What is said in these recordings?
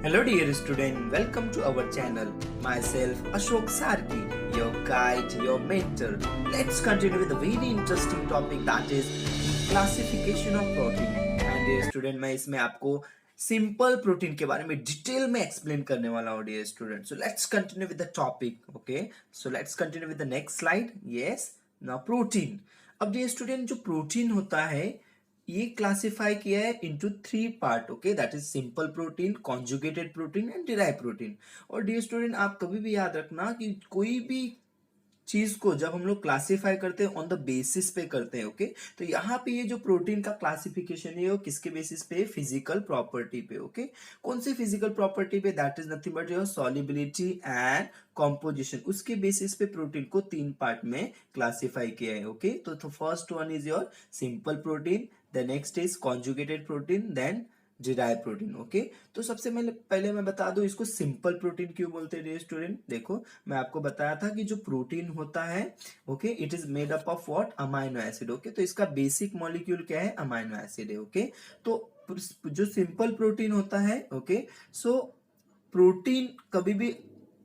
Hello dear student, welcome to our channel. Myself Ashok Sarki, your guide, your mentor. Let's continue with a very interesting topic that is classification of protein. And dear student, मैं इसमें आपको simple protein के बारे में detail में explain करने वाला हूँ dear student. So let's continue with the topic. Okay, so let's continue with the next slide. Yes, now protein. अब डियर स्टूडेंट, जो प्रोटीन होता है ये क्लासिफाई किया है into 3 part. Okay, that is simple protein, conjugated protein and derive protein. और dear student, आप कभी भी याद रखना कि कोई भी चीज को जब हम लोग क्लासिफाई करते हैं ऑन द बेसिस पे करते हैं. ओके, तो यहाँ पे ये जो प्रोटीन का क्लासिफिकेशन है वो किसके बेसिस पे? फिजिकल प्रॉपर्टी पे. ओके, कौन सी फिजिकल प्रॉपर्टी पे? That is nothing but your solubility and composition. उसके बेसिस पे प्रोटीन को 3 पार्ट में क्लासिफाई किया है. ओके, तो first one is your simple protein, the next is conjugated protein, then derive protein. Okay, तो सबसे पहले मैं बता दूं इसको सिंपल प्रोटीन क्यों बोलते हैं डियर स्टूडेंट. देखो, मैं आपको बताया था कि जो प्रोटीन होता है, okay, it is made up of what? Amino acid. Okay, तो इसका बेसिक मॉलिक्यूल क्या है? अमाइनो एसिड है. ओके, तो जो सिंपल प्रोटीन होता है, ओके, सो प्रोटीन कभी भी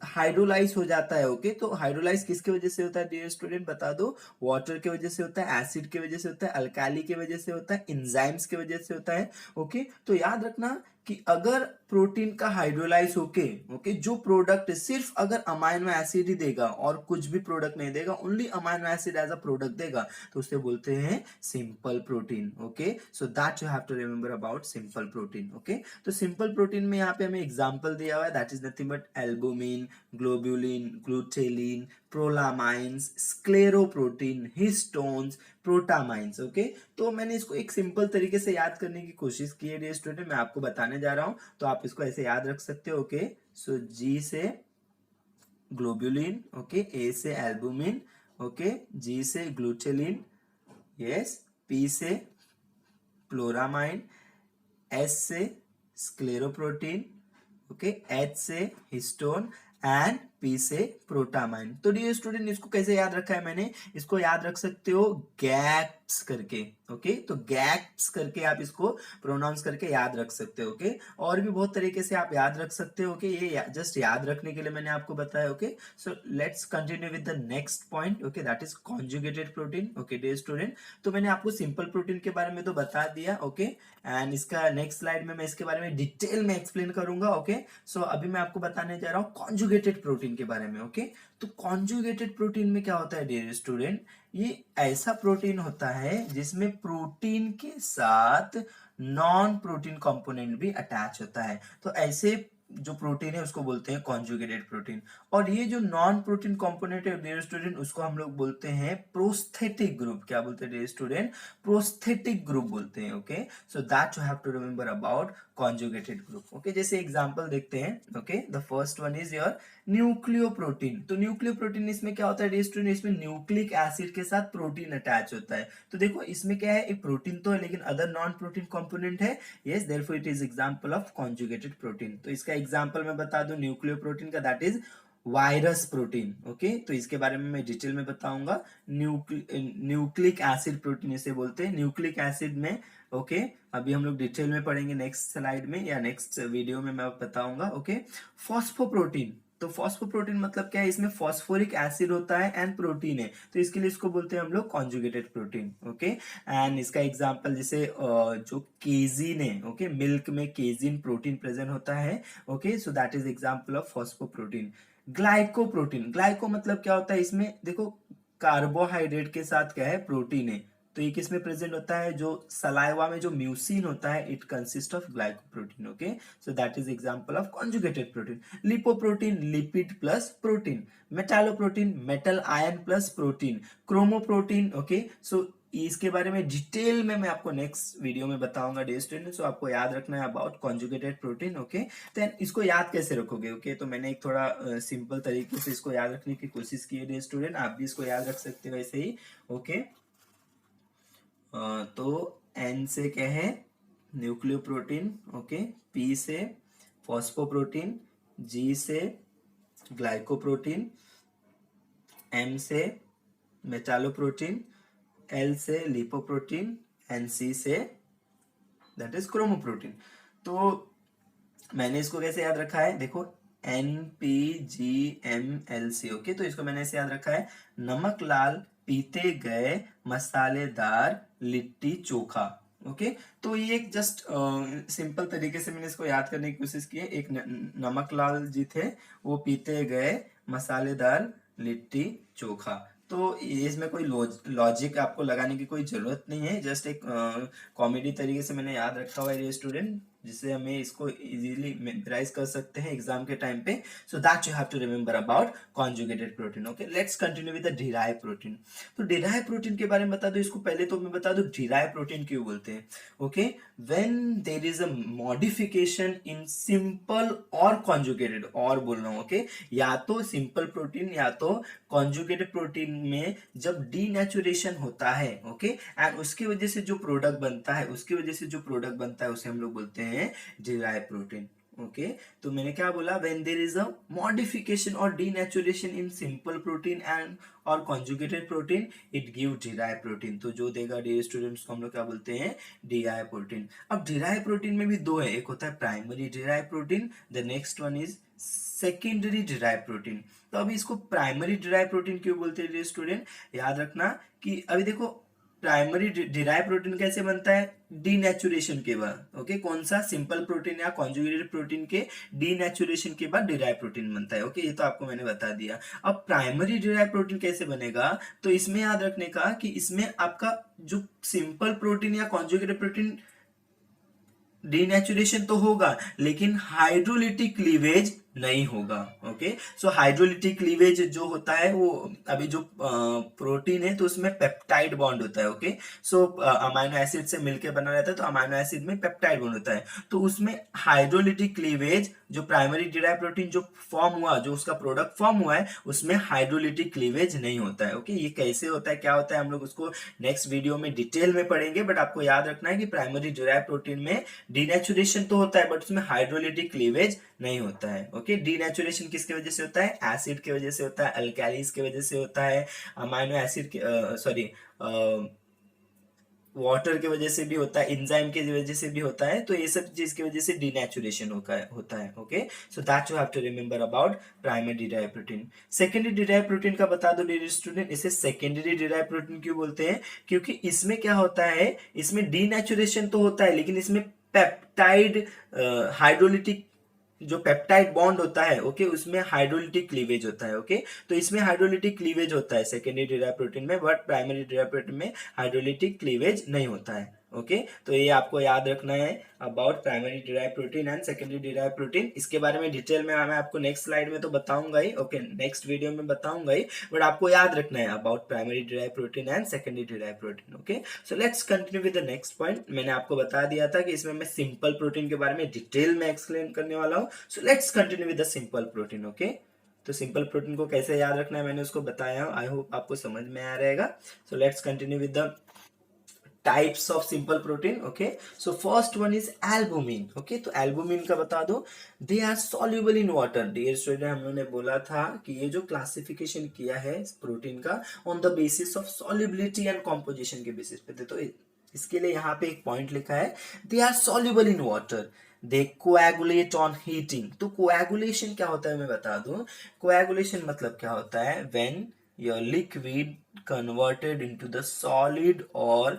हाइड्रोलाइज हो जाता है. ओके, तो हाइड्रोलाइज किसकी वजह से होता है डियर स्टूडेंट? बता दो. वाटर की वजह से होता है, एसिड की वजह से होता है, अल्काली की वजह से होता है, एंजाइम्स की वजह से होता है. ओके, तो याद रखना कि अगर प्रोटीन का हाइड्रोलाइज होके, ओके, जो प्रोडक्ट सिर्फ अगर अमाइनो एसिड ही देगा और कुछ भी प्रोडक्ट नहीं देगा, only amino acid as a product देगा, तो उसे बोलते हैं simple protein. Okay, so that you have to remember about simple protein. Okay, तो सिंपल प्रोटीन में यहाँ पे हमें एग्जांपल दिया हुआ है, that is nothing but albumin, globulin, glutelin, prolamins, scleroprotein, histones, protamines. Okay, तो मैंने इसको एक सिंपल तरीके से याद करने की कोशिश की है डियर स्टूडेंट. मैं आपको बताने जा रहा हूं, तो आप इसको ऐसे याद रख सकते हो. ओके, सो जी से ग्लोबुलिन, ओके, ए से एल्बुमिन, ओके, जी से ग्लूटेलिन, यस, पी से प्लोरामाइन, एस से स्क्लेरोप्रोटीन, ओके, एच से हिस्टोन एंड पी से प्रोटामाइन. तो डियर स्टूडेंट, इसको कैसे याद रखा है मैंने? इसको याद रख सकते हो गैप्स करके. ओके, तो गैप्स करके आप इसको प्रोनाउंस करके याद रख सकते हो. ओके, और भी बहुत तरीके से आप याद रख सकते हो. ओके, ये जस्ट याद रखने के लिए मैंने आपको बताया. Okay, so let's continue with the next point. Okay, that is conjugated protein. Okay dear student, तो मैंने आपको सिंपल प्रोटीन के बारे में तो बता दिया. ओके, एंड इसका नेक्स्ट स्लाइड में मैं इसके बारे में डिटेल में एक्सप्लेन करूंगा. ओके, सो अभी मैं आपको बताने जा रहा हूं कॉन्जुगेटेड प्रोटीन के बारे में. ओके, तो कॉन्जुगेटेड प्रोटीन में क्या होता है डियर स्टूडेंट? ये ऐसा प्रोटीन होता है जिसमें प्रोटीन के साथ नॉन प्रोटीन कंपोनेंट भी अटैच होता है. तो ऐसे जो प्रोटीन है उसको बोलते हैं कॉन्जुगेटेड प्रोटीन. और ये जो नॉन प्रोटीन कंपोनेंट है डियर स्टूडेंट, उसको हम लोग बोलते हैं प्रोस्थेटिक ग्रुप. क्या बोलते हैं डियर स्टूडेंट? प्रोस्थेटिक ग्रुप बोलते हैं. Okay, so that you have to remember about conjugated group. Okay, जैसे एग्जांपल देखते हैं. Okay, the first one is your nucleoprotein. तो न्यूक्लियोप्रोटीन इसमें क्या होता है डियर स्टूडेंट? इसमें न्यूक्लिक एसिड के साथ प्रोटीन अटैच होता है. तो देखो, इसमें क्या है? एक प्रोटीन तो है लेकिन अदर नॉन प्रोटीन कंपोनेंट है. Yes, therefore it is example of conjugated protein. तो इसका एग्जांपल मैं बता दूं न्यूक्लियोप्रोटीन का, that is virus protein. Okay, तो इसके बारे में मैं डिटेल में बताऊंगा. न्यूक्लिक एसिड प्रोटीन इसे बोलते हैं. न्यूक्लिक एसिड में, ओके, अभी हम लोग डिटेल में पढ़ेंगे नेक्स्ट स्लाइड में या नेक्स्ट वीडियो में मैं बताऊंगा. ओके, फॉस्फोप्रोटीन. तो फॉस्फोप्रोटीन मतलब क्या है? इसमें फॉस्फोरिक एसिड होता है एंड प्रोटीन है, तो इसके लिए इसको बोलते हैं हम लोग कॉन्जुगेटेड प्रोटीन. ओके, एंड इसका एग्जांपल जैसे जो केजिन है. ओके, मिल्क में केजिन प्रोटीन प्रेजेंट होता है. Okay, so that is example of phosphoprotein. Glycoprotein. Glyco मतलब क्या होता है? इसमें देखो, कार्बोहाइड्रेट के साथ क्या है? प्रोटीन है. तो ये किस में प्रेजेंट होता है? जो सलाइवा में जो म्यूसिन होता है, it consist of glycoprotein. Okay, so that is example of conjugated protein. Lipoprotein, lipid plus protein. Metalloprotein, metal ion plus protein. Chromoprotein. Okay, सो इसके बारे में डिटेल में मैं आपको नेक्स्ट वीडियो में बताऊंगा डियर स्टूडेंट. सो आपको याद रखना है about conjugated protein. Okay, then इसको याद कैसे रखोगे? ओके, तो मैंने एक थोड़ा सिंपल तरीके से इसको याद रखने की कोशिश की है डियर स्टूडेंट. आप भी इसको याद रख सकते हो ऐसे ही. ओके, तो एन से क्या है? न्यूक्लियोप्रोटीन. ओके, पी से फॉस्फोप्रोटीन, जी से ग्लाइकोप्रोटीन, एम से मेटालोप्रोटीन, एल से लिपोप्रोटीन, एंड सी से दैट इज क्रोमोप्रोटीन. तो मैंने इसको कैसे याद रखा है, देखो NPGMLC। ओके, तो इसको मैंने ऐसे याद रखा है, नमक लाल पीते गए मसालेदार लिट्टी चोखा। ओके, तो ये एक जस्ट सिंपल तरीके से मैंने इसको याद करने की कोशिश की है। एक नमक लाल जी थे, वो पीते गए मसालेदार लिट्टी चोखा। तो ये इसमें कोई लॉजिक आपको लगाने की कोई जरूरत नहीं है, जस्ट एक कॉमेडी तरीके से मैंने याद रखा हुआ है ये स्टूडेंट, जिससे हमें इसको इजीली मेमोराइज कर सकते हैं एग्जाम के टाइम पे। So that you have to remember about conjugated protein. Okay, let's continue with the derive protein. तो डिराइव प्रोटीन के बारे में बता दो, इसको पहले तो मैं बता दूं डिराइव प्रोटीन क्यों बोलते हैं। Okay, when there is a modification in simple और कॉन्जुगेटेड, और बोल रहा हूं, ओके, या तो सिंपल प्रोटीन या तो कॉन्जुगेटेड प्रोटीन में जब डीनेचुरेशन होता है, ओके, एंड उसकी वजह से जो प्रोडक्ट बनता है, उसे हम लोग बोलते हैं डिराइव प्रोटीन। ओके, तो मैंने क्या बोला, when there is a modification और denaturation in simple protein and और conjugated protein, it give derive protein. तो जो देगा डियर स्टूडेंट्स को हम लोग क्या बोलते हैं, डिराइव प्रोटीन। अब डिराइव प्रोटीन में भी दो है, एक होता है primary derive protein, the next one is secondary derive protein. तो अभी इसको प्राइमरी डिराइव प्रोटीन क्यों बोलते हैं स्टूडेंट, याद रखना कि अभी देखो प्राइमरी डिराइव प्रोटीन कैसे बनता है, डीनेचुरेशन के बाद। ओके, कौन सा, सिंपल प्रोटीन या कॉन्जुगेटेड प्रोटीन के डीनेचुरेशन के बाद डिराइव प्रोटीन बनता है। ओके, ये तो आपको मैंने बता दिया। अब प्राइमरी डिराइव प्रोटीन कैसे बनेगा, तो इसमें याद रखने का कि इसमें आपका जो सिंपल प्रोटीन या कॉन्जुगेटेड प्रोटीन डीनेचुरेशन तो होगा, लेकिन हाइड्रोलिटिक क्लीवेज नहीं होगा। ओके, सो हाइड्रोलिटिक क्लीवेज जो होता है वो, अभी जो प्रोटीन है तो उसमें पेप्टाइड बॉन्ड होता है। ओके, सो अमाइनो एसिड से मिलकर बना रहता है, तो अमाइनो एसिड में पेप्टाइड बॉन्ड होता है, तो उसमें हाइड्रोलिटिक क्लीवेज जो प्राइमरी डिराइव प्रोटीन जो फॉर्म हुआ, जो उसका प्रोडक्ट फॉर्म हुआ है, उसमें हाइड्रोलिटिक क्लीवेज नहीं होता है। ओके, ये कैसे होता है, क्या होता है, हम लोग उसको नेक्स्ट वीडियो में डिटेल में पढ़ेंगे, बट आपको याद रखना है कि प्राइमरी डिराइव प्रोटीन में डीनेचुरेशन तो होता है, बट उसमें हाइड्रोलिटिक क्लीवेज नहीं होता है। ओके, डीनेचुरेशन किसकी वजह से होता है, एसिड की वजह से होता है, अल्कालीज की वजह से होता है, अमाइनो एसिड सॉरी वाटर की वजह से भी होता है, एंजाइम की वजह से भी होता है, तो ये सब चीज की वजह से डीनेचुरेशन होता है। Okay, so that you have to remember about primary derive protein. Secondary derive protein का बता दो डियर स्टूडेंट, इसे सेकेंडरी डिराइव प्रोटीन क्यों बोलते हैं, क्योंकि इसमें क्या होता है, इसमें डीनेचुरेशन तो होता है, लेकिन इसमें पेप्टाइड हाइड्रोलिटिक जो पेप्टाइड बॉन्ड होता है, ओके, उसमें हाइड्रोलिटिक क्लीवेज होता है। ओके, तो इसमें हाइड्रोलिटिक क्लीवेज होता है सेकेंडरी डिराइव प्रोटीन में, बट प्राइमरी डिराइव प्रोटीन में हाइड्रोलिटिक क्लीवेज नहीं होता है। ओके, तो ये आपको याद रखना है about primary derive protein and secondary derive protein. इसके बारे में डिटेल में मैं आपको नेक्स्ट स्लाइड में तो बताऊंगा ही, ओके, नेक्स्ट वीडियो में बताऊंगा ही, बट आपको याद रखना है about primary derive protein and secondary derive protein. Okay, so let's continue with the next point. मैंने आपको बता दिया था कि इसमें मैं सिंपल प्रोटीन के बारे में डिटेल में एक्सप्लेन करने वाला हूँ। सो let's continue with the simple protein. Okay, तो सिंपल प्रोटीन को कैसे याद रखना है मैंने उसको बताया, आई होप आपको समझ में आ रहेगा। सो let's continue with the types of simple protein. Okay, so first one is albumin. Okay, तो albumin का बता दो, they are soluble in water. dear student, हम लोगों ने बोला था कि ये जो क्लासिफिकेशन किया है प्रोटीन का on the basis of solubility and composition के बेसिस पे, तो इसके लिए यहाँ पे एक पॉइंट लिखा है, they are soluble in water, they coagulate on heating। तो coagulation क्या होता है मैं बता दूं, coagulation मतलब क्या होता है, when your liquid converted into the solid or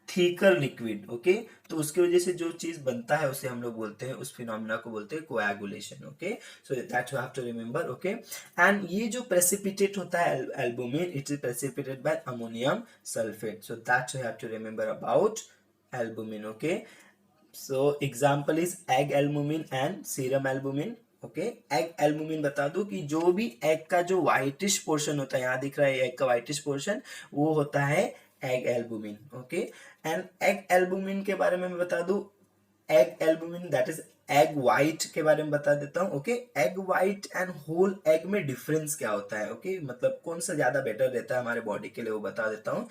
thicker liquid. Okay, तो उसकी वजह से जो चीज बनता है उसे हम लोग बोलते हैं, उस फिनोमिना को बोलते हैं coagulation. Okay, so that you have to remember. Okay, and ये जो प्रेसिपिटेट होता है albumin, it is precipitate by ammonium sulphate, so that you have to remember about albumin. Okay, so example is egg albumin and serum albumin. Okay, egg albumin बता दो कि जो भी egg का जो व्हाइटिश पोर्शन होता है, यहाँ दिख रहा है एग का व्हाइटिश पोर्शन, वो होता है egg albumin. Okay, and egg albumin के बारे में मैं बता दूं, egg albumin that is egg white के बारे में बता देता हूं। ओके, egg white and whole egg में डिफरेंस क्या होता है, ओके, मतलब कौन सा ज्यादा बेटर रहता है हमारे बॉडी के लिए, वो बता देता हूं।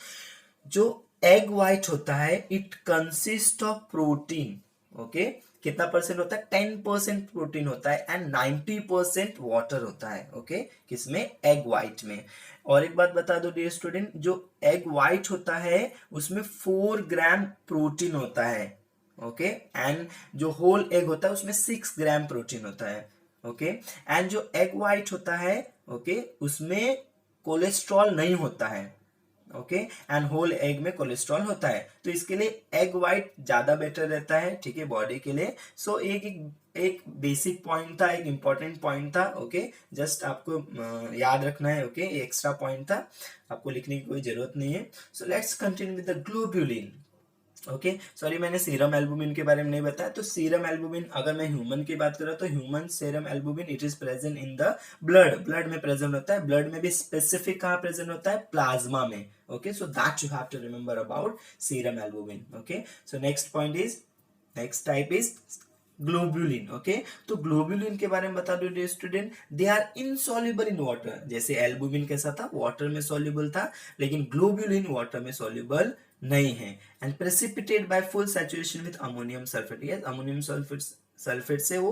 जो एग व्हाइट होता है, it consist of protein. Okay, कितना परसेंट होता है, 10% प्रोटीन होता है एंड 90% वाटर होता है। ओके, किसमें, एग व्हाइट में। और एक बात बता दो डियर स्टूडेंट, जो एग व्हाइट होता है उसमें 4 ग्राम प्रोटीन होता है, ओके। एंड जो होल एग होता है उसमें 6 ग्राम प्रोटीन होता है। ओके। एंड जो एग वाइट होता है, ओके, उसमें कोलेस्ट्रॉल नहीं होता है। ओके। एंड होल एग में कोलेस्ट्रॉल होता है, तो इसके लिए एग वाइट ज्यादा बेटर रहता है, ठीक है, बॉडी के लिए। सो एक बेसिक पॉइंट था, एक इंपॉर्टेंट पॉइंट था। ओके, जस्ट आपको याद रखना है। ओके, एक्स्ट्रा पॉइंट था, आपको लिखने की कोई जरूरत नहीं है। सो let's continue with the globulin. Okay, sorry मैंने सीरम एल्बुमिन के बारे में नहीं बताया। तो सीरम एल्बुमिन, अगर मैं ह्यूमन की बात करूँ तो human serum albumin it is present in the blood, blood में प्रेजेंट होता है। ब्लड में भी स्पेसिफिक कहाँ प्रेजेंट होता है? प्लाज्मा में। Okay, so that you have to remember about serum albumin. Okay, so next type is globulin. Okay, तो ग्लोब्यूलिन के बारे में बता दो dear student, they are insoluble in water. जैसे एल्बुमिन कैसा था? वाटर में सॉल्युबल था, लेकिन ग्लोब्यूलिन वाटर में सॉल्युबल नहीं है। And precipitate by full saturation with ammonium sulphate. Yes, ammonium sulphate से वो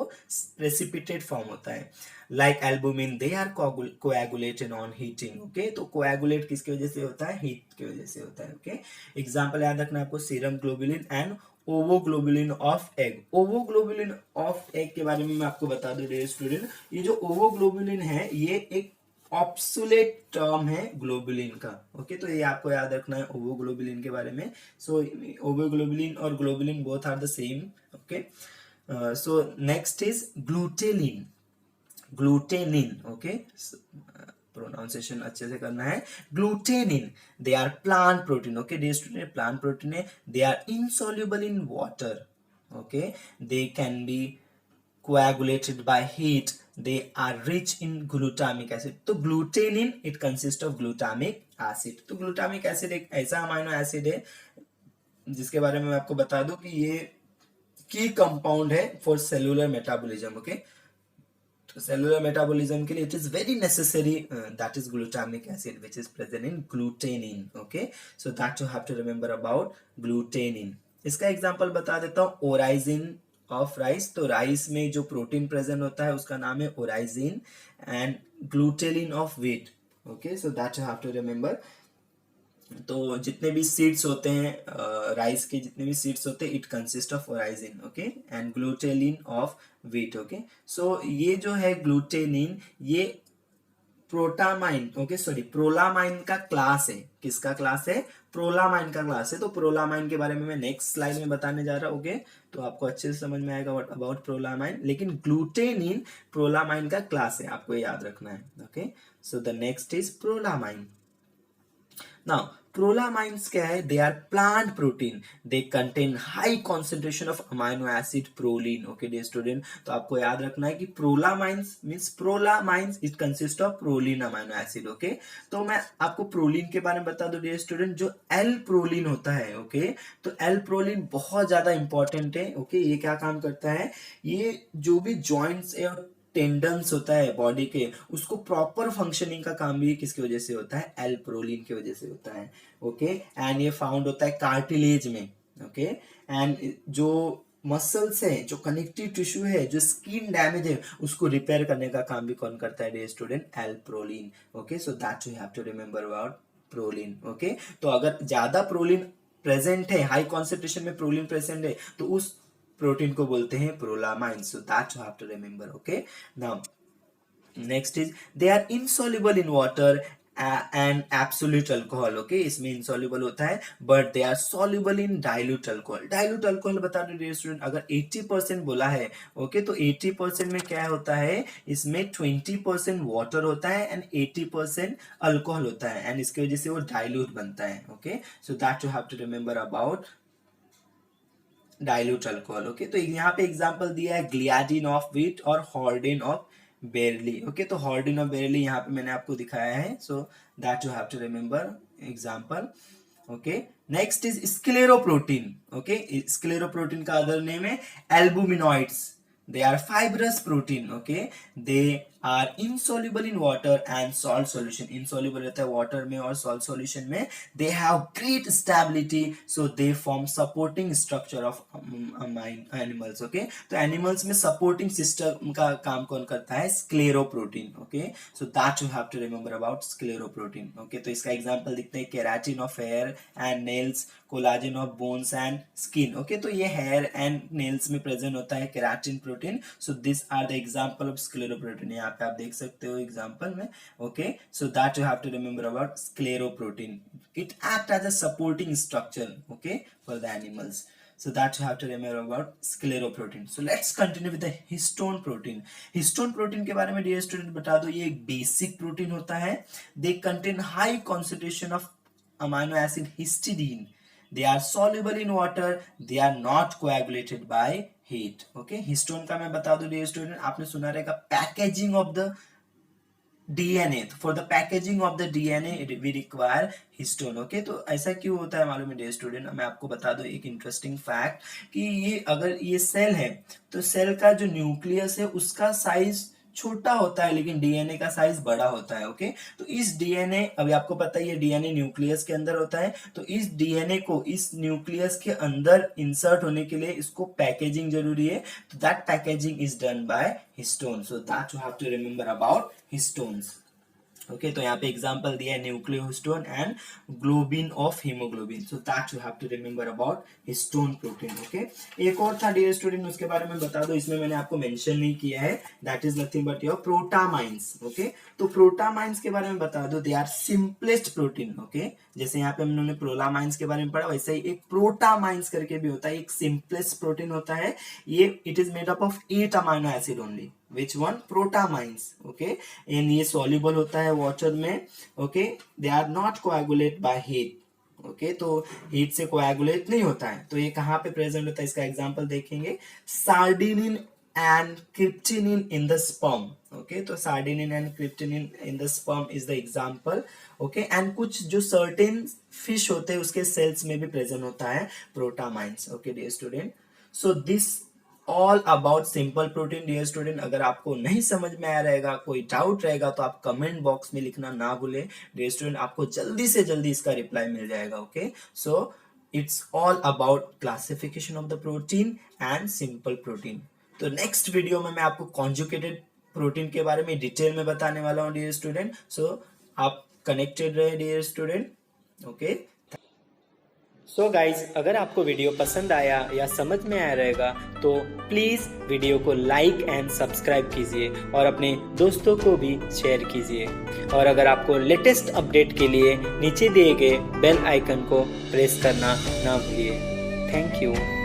प्रेसिपिटेट फॉर्म होता है। Like albumin they are coagulated on heating. Okay, तो कोएगुलेट किसकी वजह से होता है? हीट की वजह से होता है। ओके, एग्जांपल याद रखना आपको, serum globulin and ovoglobulin of egg. Ovoglobulin of egg के बारे में मैं आपको बता दूं डियर स्टूडेंट, ये जो ओवोग्लोबुलिन है ये एक ऑब्सोलेट टर्म है ग्लोबुलिन का। ओके, तो ये आपको याद रखना है ओवोग्लोबुलिन के बारे में। सो ओवोग्लोबुलिन और globulin both are the same. Okay, so next is glutelin. Glutenin, okay, pronunciation अच्छे से करना है। Glutenin, they are plant protein. Okay dear student, plant protein है। They are insoluble in water. Okay, they can be coagulated by heat. They are rich in glutamic acid. तो glutenin it consists of glutamic acid. तो glutamic acid एक ऐसा amino acid है जिसके बारे में मैं आपको बता दूं कि ये की कंपाउंड है फॉर सेलुलर मेटाबॉलिज्म। ओके, तो सेलुलर मेटाबॉलिज्म के लिए it is very necessary, that is glutamic acid which is present in glutenin. Okay, so that you have to remember about glutenin. इसका एग्जांपल बता देता हूं, ओराइजिन ऑफ राइस। तो rice में जो प्रोटीन प्रेजेंट होता है उसका नाम है oryzin. And glutelin of wheat. Okay, so that you have to remember. तो जितने भी सीड्स होते हैं राइस के, जितने भी सीड्स होते हैं, it consist of oryzin. Okay, and glutelin of wheat. Okay, so ये जो है ग्लूटेनिन, ये प्रोटामाइन, ओके सॉरी, प्रोलामाइन का क्लास है। किसका क्लास है? प्रोलामाइन का क्लास है। तो प्रोलामाइन के बारे में मैं नेक्स्ट स्लाइड में बताने जा रहा हूँ। ओके, तो आपको अच्छे से समझ में आएगा अबाउट प्रोलामाइन। लेकिन ग्लूटेनिन प्रोलामाइन का क्लास है, आपको याद रखना है। Okay, so the next is prolamin. Now prolamins क्या है? They are plant protein, they contain high concentration of amino acid proline. Okay dear student, तो आपको याद रखना है कि prolamins means prolamins it consist of proline amino acid. Okay, तो मैं आपको प्रोलीन के बारे में बता दूं डियर स्टूडेंट, जो एल प्रोलीन होता है, ओके, तो एल प्रोलीन बहुत ज्यादा इंपॉर्टेंट है। ओके, ये क्या काम करता है? ये जो भी जॉइंट्स और टेंडन्स होता है बॉडी के, उसको प्रॉपर फंक्शनिंग का काम भी किसकी वजह से होता है? एल प्रोलीन की वजह से होता है। ओके, एंड ये फाउंड होता है कार्टिलेज में। ओके, एंड जो मसल्स है, जो कनेक्टिव टिश्यू है, जो स्किन डैमेज है, उसको रिपेयर करने का काम भी कौन करता है dear student? L proline. Okay, so that you have to remember about proline. Okay, तो अगर ज्यादा प्रोलीन प्रेजेंट है, हाई कॉन्सेंट्रेशन में प्रोलीन प्रेजेंट है, तो उस प्रोटीन को बोलते हैं prolamin. So that you have to remember. Okay, now next is they are insoluble in water and absolute alcohol. Okay, इसमें इनसॉल्युबल होता है, but they are soluble in dilute alcohol. Dilute alcohol बता दो dear student, अगर 80% बोला है, okay, तो 80% में क्या होता है? इसमें 20% वाटर होता है एंड 80% अल्कोहल होता है, एंड इसकी वजह से वो डाइल्यूट बनता है। Okay, so that you have to remember about dilute alcohol. Okay, तो यहाँ पे एग्जांपल दिया है ग्लियाडिन ऑफ व्हीट और हॉर्डिन ऑफ बेरली। ओके, तो हॉर्डिन ऑफ बेरली यहाँ पे मैंने आपको दिखाया है। So that you have to remember example. Okay, next is scleroprotein. Okay, scleroprotein का अदर नेम है albuminoids. They are fibrous protein. Okay, they are insoluble in water and salt solution, insoluble रहता है वाटर में और salt solution में, they have great stability, so they form supporting structure of animals. Okay, तो animals में supporting system का काम कौन करता है? Scleroprotein. Okay, so that you have to remember about scleroprotein. Okay, तो इसका एग्जांपल देखते हैं, keratin of hair and nails, collagen of bones and skin. Okay, तो ये हेयर एंड नेल्स में प्रेजेंट होता है keratin protein, so this are the example of scleroprotein. यहाँ पे आप देख सकते हो एग्जांपल में। Okay, so that you have to remember about scleroprotein, it act as a supporting structure, okay, for the animals. So that you have to remember about scleroprotein. So let's continue with the histone protein. Histone protein के बारे में dear student बता दो, ये एक basic protein होता है. They contain high concentration of amino acid histidine. They are soluble in water. They are not coagulated by heat. Okay, histone का मैं बता दूं dear student, आपने सुना रहेगा packaging of the DNA. For the packaging of the DNA we require histone. Okay, तो ऐसा क्यों होता है मालूम है डियर स्टूडेंट? मैं आपको बता दूं एक इंटरेस्टिंग फैक्ट कि ये अगर ये सेल है तो सेल का जो न्यूक्लियस है उसका साइज छोटा होता है लेकिन डीएनए का साइज बड़ा होता है. ओके, तो इस डीएनए, अभी आपको पता है ये डीएनए न्यूक्लियस के अंदर होता है, तो इस डीएनए को इस न्यूक्लियस के अंदर इंसर्ट होने के लिए इसको पैकेजिंग जरूरी है. तो that packaging is done by histone. So that you have to remember about histones. Okay, तो यहाँ पे एग्जांपल दिया है nucleohistone and globin of hemoglobin. So that you have to remember about histone protein. Okay, एक और था dear student, उसके बारे में बता दो, इसमें मैंने आपको मेंशन नहीं किया है, that is nothing but your protamines. Okay, तो प्रोटामाइंस के बारे में बता दो, they are simplest protein. Okay, जैसे यहाँ पे हमने प्रोलामाइंस के बारे में पढ़ा, वैसे ही एक प्रोटामाइंस करके भी होता है, एक सिंपलेस्ट प्रोटीन होता है ये. It is made up of 8 amino acid only. Which one? Protamines. Okay, and ये soluble होता है water में. Okay, they are not coagulate by heat. Okay, तो heat से coagulate नहीं होता है. तो ये कहाँ पे present होता है? इसका example देखेंगे, sardinin and cryptinin in the sperm. Okay, तो sardinin and cryptinin in the sperm is the example. Okay, and कुछ जो certain fish होते हैं उसके cells में भी present होता है protamines. Okay, dear student. So this all about simple protein. Dear student, अगर आपको नहीं समझ में आ रहेगा, कोई डाउट रहेगा, तो आप कमेंट बॉक्स में लिखना ना भूलें. डियर स्टूडेंट, आपको जल्दी से जल्दी इसका रिप्लाई मिल जाएगा. Okay, so it's all about classification of the protein and simple protein. तो नेक्स्ट वीडियो में मैं आपको कॉन्जुगेटेड प्रोटीन के बारे में डिटेल में बताने वाला हूँ डियर स्टूडेंट. सो आप कनेक्टेड रहे dear student. Okay, so guys, अगर आपको वीडियो पसंद आया या समझ में आया रहेगा तो प्लीज़ वीडियो को लाइक एंड सब्सक्राइब कीजिए और अपने दोस्तों को भी शेयर कीजिए. और अगर आपको लेटेस्ट अपडेट के लिए नीचे दिए गए बेल आइकन को प्रेस करना ना भूलिए. Thank you.